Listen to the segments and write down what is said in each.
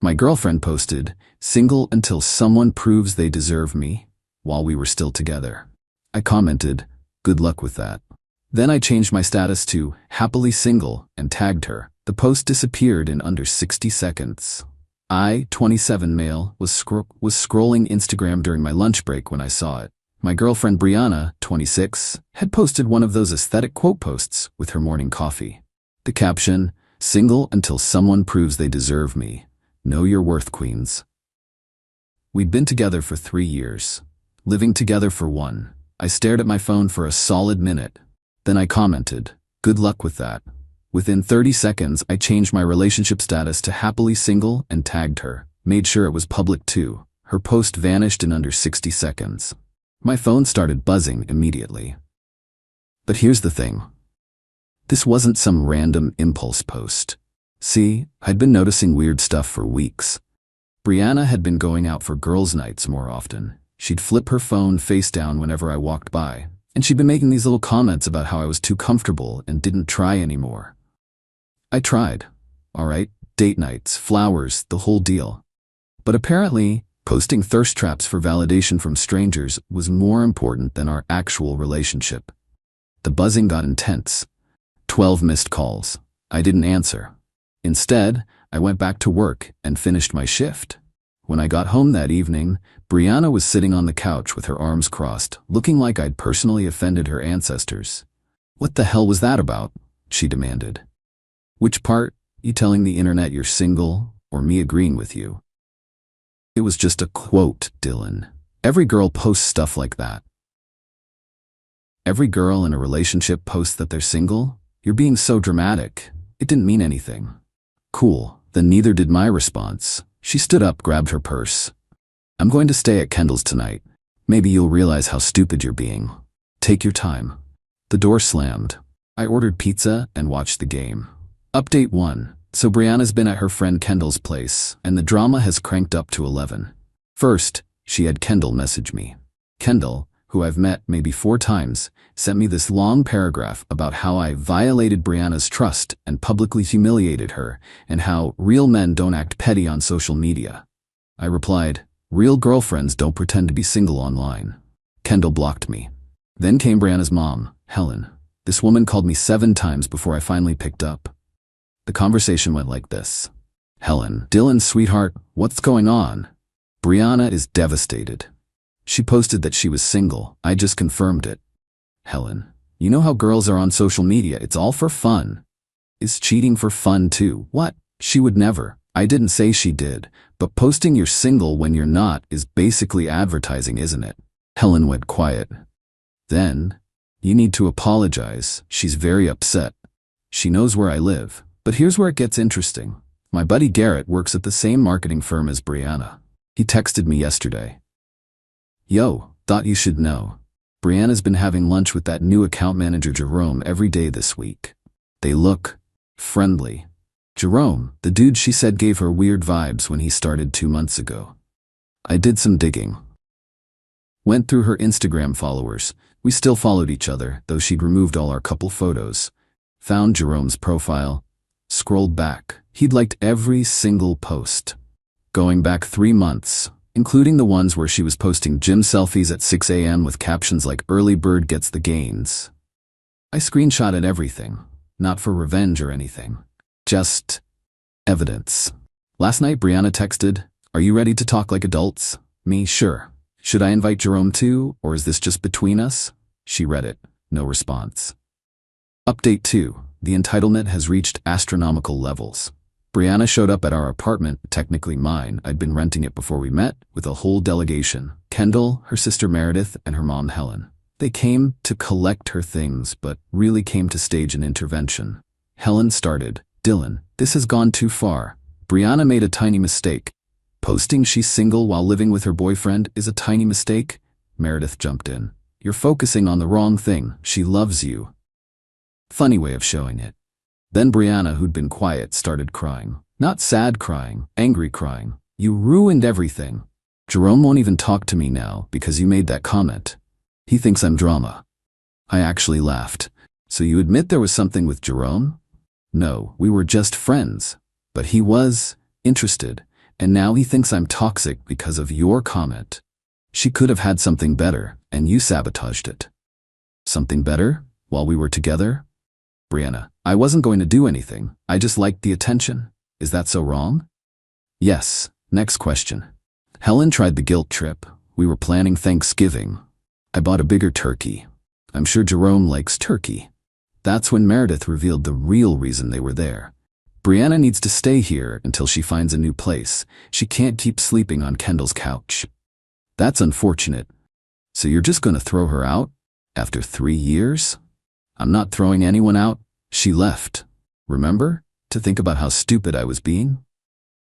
My girlfriend posted, "Single until someone proves they deserve me," while we were still together. I commented, "Good luck with that." Then I changed my status to happily single and tagged her. The post disappeared in under 60 seconds. I, 27 male, was scrolling Instagram during my lunch break when I saw it. My girlfriend Brianna, 26, had posted one of those aesthetic quote posts with her morning coffee. The caption, "Single until someone proves they deserve me. Know your worth, queens." We'd been together for 3 years, living together for 1. I stared at my phone for a solid minute. Then I commented, "Good luck with that." Within 30 seconds, I changed my relationship status to happily single and tagged her. Made sure it was public too. Her post vanished in under 60 seconds. My phone started buzzing immediately. But here's the thing. This wasn't some random impulse post. See, I'd been noticing weird stuff for weeks. Brianna had been going out for girls' nights more often. She'd flip her phone face down whenever I walked by, and she'd been making these little comments about how I was too comfortable and didn't try anymore. I tried. All right, date nights, flowers, the whole deal. But apparently, posting thirst traps for validation from strangers was more important than our actual relationship. The buzzing got intense. 12 missed calls. I didn't answer. Instead, I went back to work and finished my shift. When I got home that evening, Brianna was sitting on the couch with her arms crossed, looking like I'd personally offended her ancestors. "What the hell was that about?" she demanded. "Which part? You telling the internet you're single, or me agreeing with you?" "It was just a quote, Dylan. Every girl posts stuff like that." "Every girl in a relationship posts that they're single? You're being so dramatic. It didn't mean anything." "Cool, then neither did my response." She stood up, grabbed her purse. "I'm going to stay at Kendall's tonight. Maybe you'll realize how stupid you're being. Take your time." The door slammed. I ordered pizza and watched the game. Update 1. So Brianna's been at her friend Kendall's place, and the drama has cranked up to 11. First, she had Kendall message me. Kendall, who I've met maybe 4 times, sent me this long paragraph about how I violated Brianna's trust and publicly humiliated her, and how real men don't act petty on social media. I replied, "Real girlfriends don't pretend to be single online." Kendall blocked me. Then came Brianna's mom, Helen. This woman called me 7 times before I finally picked up. The conversation went like this. "Helen, Dylan, sweetheart, what's going on?" "Brianna is devastated. She posted that she was single. I just confirmed it." "Helen, you know how girls are on social media, it's all for fun." "Is cheating for fun too?" "What? She would never." "I didn't say she did, but posting you're single when you're not is basically advertising, isn't it?" Helen went quiet. Then, "You need to apologize. She's very upset. She knows where I live." But here's where it gets interesting. My buddy Garrett works at the same marketing firm as Brianna. He texted me yesterday. "Yo, thought you should know. Brianna's been having lunch with that new account manager Jerome every day this week. They look friendly." Jerome, the dude she said gave her weird vibes when he started 2 months ago. I did some digging. Went through her Instagram followers. We still followed each other, though she'd removed all our couple photos. Found Jerome's profile. Scrolled back. He'd liked every single post. Going back 3 months, including the ones where she was posting gym selfies at 6 a.m. with captions like "Early bird gets the gains." I screenshotted everything, not for revenge or anything. Just evidence. Last night Brianna texted, "Are you ready to talk like adults?" Me, "Sure. Should I invite Jerome too, or is this just between us?" She read it. No response. Update 2. The entitlement has reached astronomical levels. Brianna showed up at our apartment, technically mine. I'd been renting it before we met, with a whole delegation. Kendall, her sister Meredith, and her mom Helen. They came to collect her things, but really came to stage an intervention. Helen started, "Dylan, this has gone too far. Brianna made a tiny mistake. Posting she's single while living with her boyfriend is a tiny mistake?" Meredith jumped in. "You're focusing on the wrong thing. She loves you." Funny way of showing it. Then Brianna, who'd been quiet, started crying. Not sad crying, angry crying. "You ruined everything. Jerome won't even talk to me now because you made that comment. He thinks I'm drama." I actually laughed. "So you admit there was something with Jerome?" "No, we were just friends. But he was interested, and now he thinks I'm toxic because of your comment. She could have had something better, and you sabotaged it. Something better? While we were together? Brianna, I wasn't going to do anything. I just liked the attention. Is that so wrong? Yes. Next question. Helen tried the guilt trip. We were planning Thanksgiving. I bought a bigger turkey. I'm sure Jerome likes turkey. That's when Meredith revealed the real reason they were there. Brianna needs to stay here until she finds a new place. She can't keep sleeping on Kendall's couch. That's unfortunate. So you're just going to throw her out? After 3 years? I'm not throwing anyone out. She left. Remember? To think about how stupid I was being?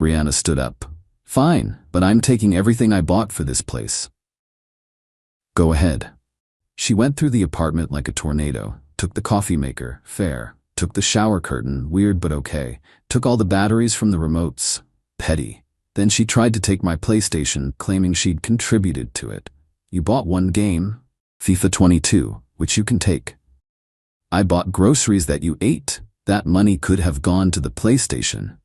Brianna stood up. Fine, but I'm taking everything I bought for this place. Go ahead. She went through the apartment like a tornado, took the coffee maker, fair, took the shower curtain, weird but okay, took all the batteries from the remotes, petty. Then she tried to take my PlayStation, claiming she'd contributed to it. You bought one game, FIFA 22, which you can take. I bought groceries that you ate. That money could have gone to the PlayStation.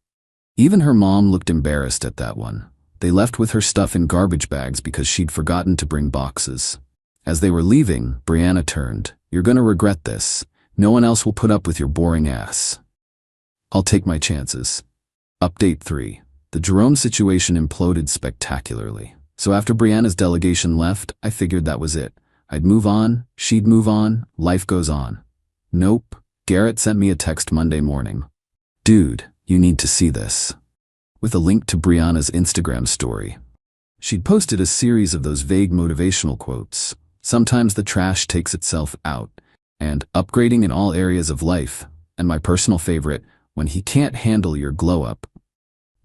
Even her mom looked embarrassed at that one. They left with her stuff in garbage bags because she'd forgotten to bring boxes. As they were leaving, Brianna turned. You're gonna regret this. No one else will put up with your boring ass. I'll take my chances. Update 3. The Jerome situation imploded spectacularly. So after Brianna's delegation left, I figured that was it. I'd move on, she'd move on, life goes on. Nope. Garrett sent me a text Monday morning. Dude, you need to see this. With a link to Brianna's Instagram story. She'd posted a series of those vague motivational quotes. Sometimes the trash takes itself out, and upgrading in all areas of life, and my personal favorite, when he can't handle your glow up.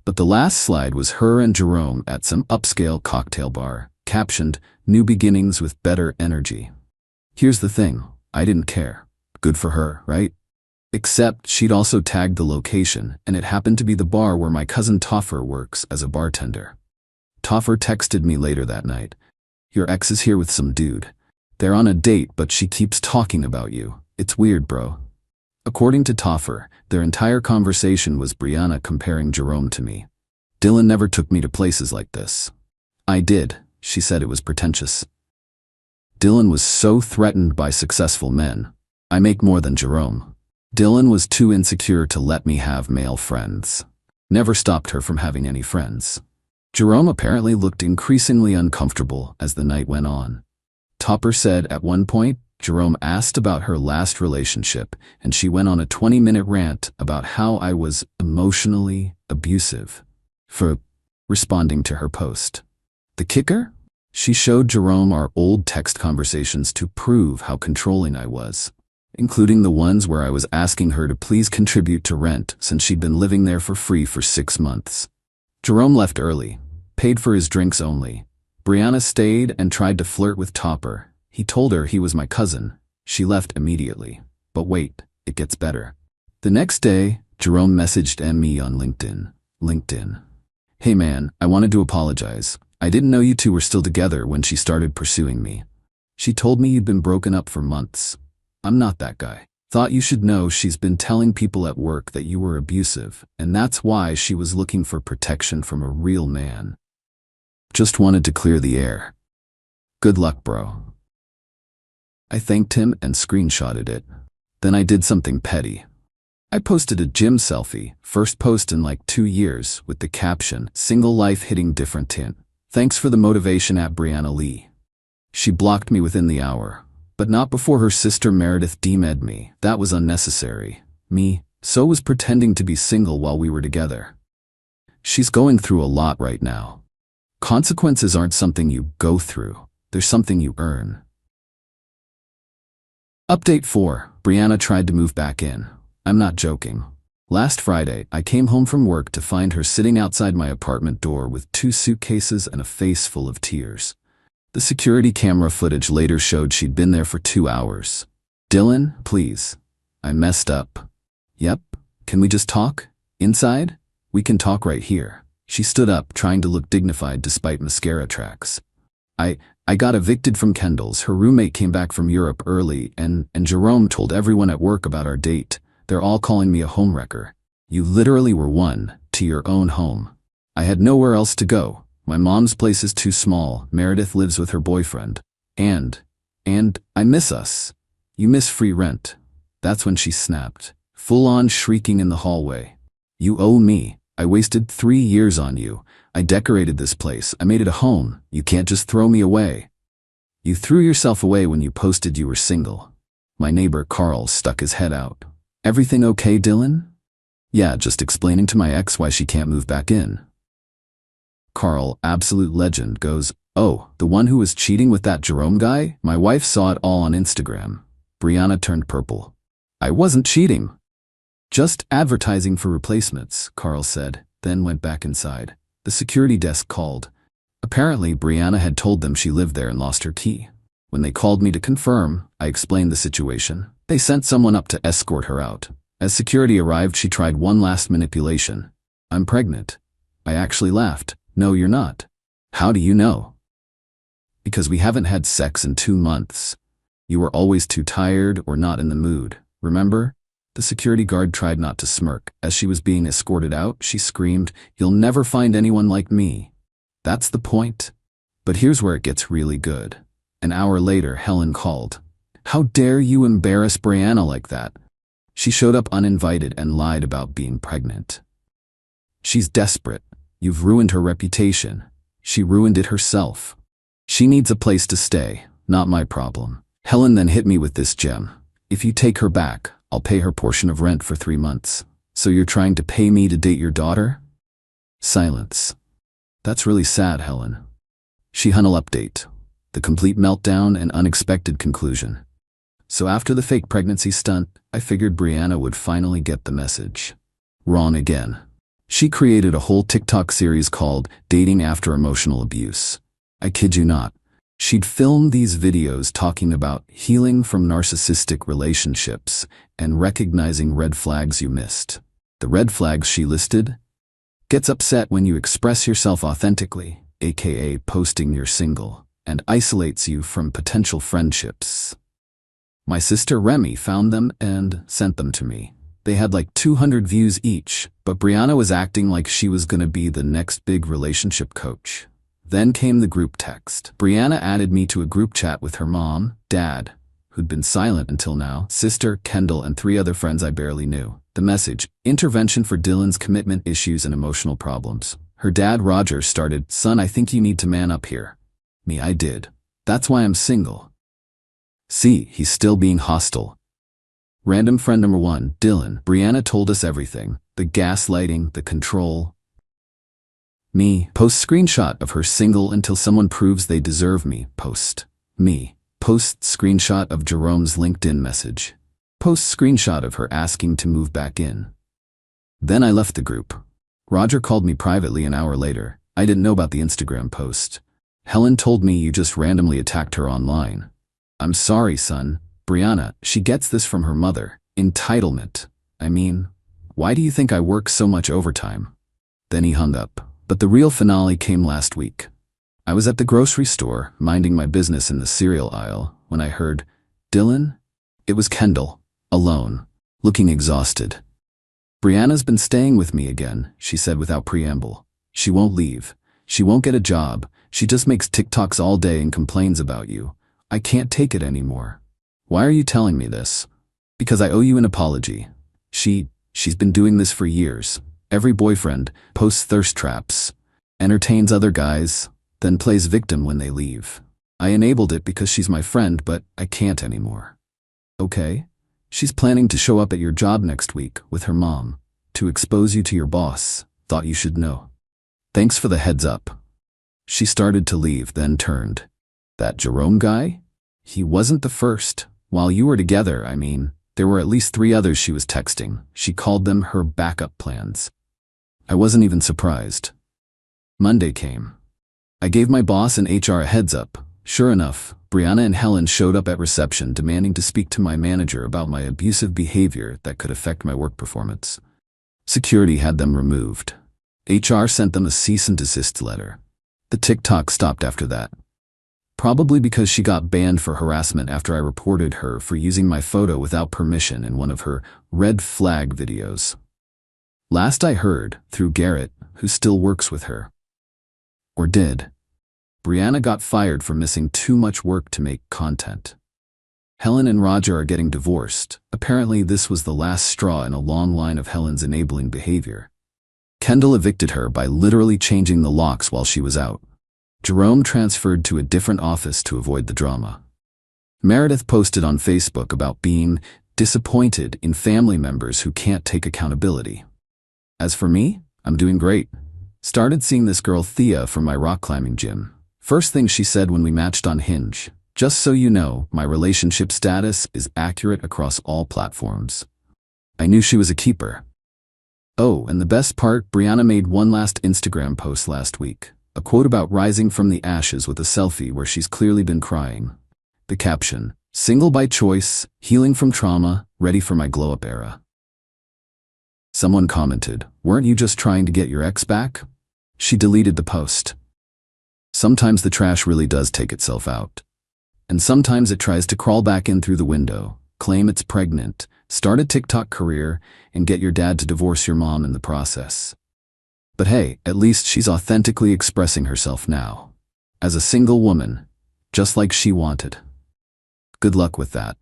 But the last slide was her and Jerome at some upscale cocktail bar, captioned, New Beginnings with Better Energy. Here's the thing, I didn't care. Good for her, right? Except she'd also tagged the location, and it happened to be the bar where my cousin Toffer works as a bartender. Toffer texted me later that night. Your ex is here with some dude. They're on a date, but she keeps talking about you. It's weird, bro. According to Toffer, their entire conversation was Brianna comparing Jerome to me. Dylan never took me to places like this. I did. She said it was pretentious. Dylan was so threatened by successful men. I make more than Jerome. Dylan was too insecure to let me have male friends. Never stopped her from having any friends. Jerome apparently looked increasingly uncomfortable as the night went on. Topper said at one point, Jerome asked about her last relationship, and she went on a 20-minute rant about how I was emotionally abusive for responding to her post. The kicker? She showed Jerome our old text conversations to prove how controlling I was, including the ones where I was asking her to please contribute to rent since she'd been living there for free for 6 months. Jerome left early, paid for his drinks only. Brianna stayed and tried to flirt with Topper. He told her he was my cousin. She left immediately. But wait, it gets better. The next day, Jerome messaged me on LinkedIn. Hey man, I wanted to apologize. I didn't know you two were still together when she started pursuing me. She told me you'd been broken up for months. I'm not that guy. Thought you should know she's been telling people at work that you were abusive, and that's why she was looking for protection from a real man. Just wanted to clear the air. Good luck, bro. I thanked him and screenshotted it. Then I did something petty. I posted a gym selfie, first post in like 2 years, with the caption, Single life hitting different tint. Thanks for the motivation at Brianna Lee. She blocked me within the hour. But not before her sister Meredith DM'd me. That was unnecessary. So was pretending to be single while we were together. She's going through a lot right now. Consequences aren't something you go through. They're something you earn. Update 4. Brianna tried to move back in. I'm not joking. Last Friday, I came home from work to find her sitting outside my apartment door with 2 suitcases and a face full of tears. The security camera footage later showed she'd been there for 2 hours. Dylan, please. I messed up. Yep. Can we just talk? Inside? We can talk right here. She stood up, trying to look dignified despite mascara tracks. I got evicted from Kendall's. Her roommate came back from Europe early, and Jerome told everyone at work about our date. They're all calling me a homewrecker. You literally were one to your own home. I had nowhere else to go. My mom's place is too small. Meredith lives with her boyfriend. And I miss us. You miss free rent. That's when she snapped, full on shrieking in the hallway. You owe me. I wasted 3 years on you. I decorated this place. I made it a home. You can't just throw me away. You threw yourself away when you posted you were single. My neighbor Carl stuck his head out. Everything okay, Dylan? Yeah, just explaining to my ex why she can't move back in. Carl, absolute legend, goes, oh, the one who was cheating with that Jerome guy? My wife saw it all on Instagram. Brianna turned purple. I wasn't cheating. Just advertising for replacements, Carl said, then went back inside. The security desk called. Apparently, Brianna had told them she lived there and lost her key. When they called me to confirm, I explained the situation. They sent someone up to escort her out. As security arrived, she tried one last manipulation. I'm pregnant. I actually laughed. No, you're not. How do you know? Because we haven't had sex in 2 months. You were always too tired or not in the mood, remember? The security guard tried not to smirk. As she was being escorted out, she screamed, "You'll never find anyone like me." That's the point. But here's where it gets really good. An hour later, Helen called. How dare you embarrass Brianna like that? She showed up uninvited and lied about being pregnant. She's desperate. You've ruined her reputation. She ruined it herself. She needs a place to stay, not my problem. Helen then hit me with this gem. If you take her back, I'll pay her portion of rent for 3 months. So you're trying to pay me to date your daughter? Silence. That's really sad, Helen. She Hunnel update. The complete meltdown and unexpected conclusion. So after the fake pregnancy stunt, I figured Brianna would finally get the message. Wrong again. She created a whole TikTok series called Dating After Emotional Abuse. I kid you not. She'd film these videos talking about healing from narcissistic relationships and recognizing red flags you missed. The red flags she listed: gets upset when you express yourself authentically, aka posting you're single, and isolates you from potential friendships. My sister Remy found them and sent them to me. They had like 200 views each, but Brianna was acting like she was gonna be the next big relationship coach. Then came the group text. Brianna added me to a group chat with her mom, dad, who'd been silent until now, sister, Kendall, and 3 other friends I barely knew. The message: intervention for Dylan's commitment issues and emotional problems. Her dad, Roger, started, "Son, I think you need to man up here." Me, I did. That's why I'm single. See, he's still being hostile. Random friend number 1, Dylan. Brianna told us everything. The gaslighting, the control. Me, post screenshot of her single until someone proves they deserve me. Post. Me, post screenshot of Jerome's LinkedIn message. Post screenshot of her asking to move back in. Then I left the group. Roger called me privately an hour later. I didn't know about the Instagram post. Helen told me you just randomly attacked her online. I'm sorry, son. Brianna, she gets this from her mother. Entitlement. I mean, why do you think I work so much overtime? Then he hung up. But the real finale came last week. I was at the grocery store, minding my business in the cereal aisle, when I heard, "Dylan?" It was Kendall, alone, looking exhausted. "Brianna's been staying with me again," she said without preamble. "She won't leave. She won't get a job. She just makes TikToks all day and complains about you. I can't take it anymore." "Why are you telling me this?" "Because I owe you an apology. She's been doing this for years. Every boyfriend posts thirst traps, entertains other guys, then plays victim when they leave. I enabled it because she's my friend, but I can't anymore." "Okay? She's planning to show up at your job next week with her mom to expose you to your boss. Thought you should know. Thanks for the heads up." She started to leave, then turned. "That Jerome guy? He wasn't the first. While you were together, I mean, there were at least 3 others she was texting. She called them her backup plans." I wasn't even surprised. Monday came. I gave my boss and HR a heads up. Sure enough, Brianna and Helen showed up at reception demanding to speak to my manager about my abusive behavior that could affect my work performance. Security had them removed. HR sent them a cease and desist letter. The TikTok stopped after that. Probably because she got banned for harassment after I reported her for using my photo without permission in one of her red flag videos. Last I heard, through Garrett, who still works with her. Or did. Brianna got fired for missing too much work to make content. Helen and Roger are getting divorced. Apparently this was the last straw in a long line of Helen's enabling behavior. Kendall evicted her by literally changing the locks while she was out. Jerome transferred to a different office to avoid the drama. Meredith posted on Facebook about being disappointed in family members who can't take accountability. As for me, I'm doing great. Started seeing this girl Thea from my rock climbing gym. First thing she said when we matched on Hinge, "Just so you know, my relationship status is accurate across all platforms." I knew she was a keeper. Oh, and the best part, Brianna made one last Instagram post last week. A quote about rising from the ashes with a selfie where she's clearly been crying. The caption, "Single by choice, healing from trauma, ready for my glow-up era." Someone commented, "Weren't you just trying to get your ex back?" She deleted the post. Sometimes the trash really does take itself out. And sometimes it tries to crawl back in through the window, claim it's pregnant, start a TikTok career, and get your dad to divorce your mom in the process. But hey, at least she's authentically expressing herself now. As a single woman, just like she wanted. Good luck with that.